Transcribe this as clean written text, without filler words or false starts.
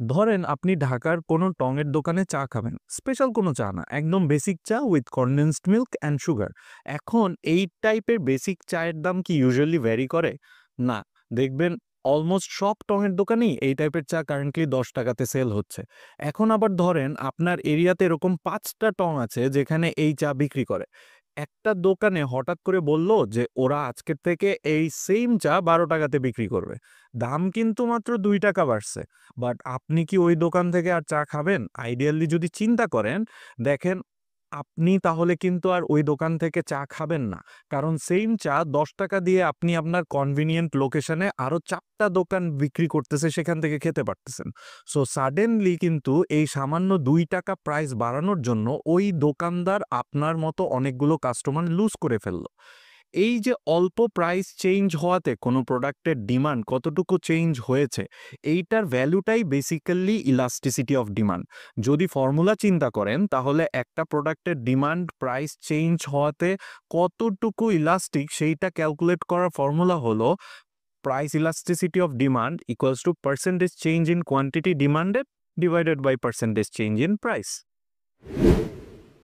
ধরেন আপনি ঢাকার কোনো টঙের দোকানে চা খাবেন, স্পেশাল কোনো চা না, একদম বেসিক চা with condensed milk and sugar. এখন এই টাইপের বেসিক চায়ের দাম কি ইউজুয়ালি ভ্যারি করে? না। দেখবেন অলমোস্ট সব টঙের দোকানেই এই টাইপের চা কারেন্টলি 10 টাকাতে সেল হচ্ছে। এখন আবার ধরেন আপনার এরিয়াতে এরকম 5টা টং আছে যেখানে এই চা বিক্রি করে। একটা দোকানে হঠাৎ করে বলল যে ওরা আজকের থেকে এই সেম চা 12 টাকাতে বিক্রি করবে। দাম কিন্তু মাত্র 2 টাকা বাড়ছে। বাট আপনি কি ওই দোকান থেকে আর চা খাবেন? আইডিয়ালি যদি চিন্তা করেন, দেখেন আপনি তাহলে কিন্তু আর ওই দোকান থেকে চা খাবেন না। কারণ সেইম চা ১০ টাকা দিয়ে আপনি আপনার কনভিনিয়েন্ট লোকেশনে আরো ৪ টা দোকান বিক্রি করতেছে, সেখান থেকে খেতে পারতেছেন। সো সাডেনলি কিন্তু এই সামান্য ২ টাকা প্রাইস বাড়ানোর জন্য ওই দোকানদার আপনার মতো অনেকগুলো কাস্টমার লুজ করে ফেলল। এই যে অল্প প্রাইস চেঞ্জ হওয়াতে কোনো প্রোডাক্টের ডিমান্ড কতটুকু চেঞ্জ হয়েছে, এইটার ভ্যালুটাই বেসিক্যালি ইলাস্টিসিটি অফ ডিমান্ড। যদি ফর্মুলা চিন্তা করেন তাহলে একটা প্রোডাক্টের ডিমান্ড প্রাইস চেঞ্জ হওয়াতে কতটুকু ইলাস্টিক সেইটা ক্যালকুলেট করার ফর্মুলা হলো price elasticity of demand equals to percentage change in quantity demanded divided by percentage change in price.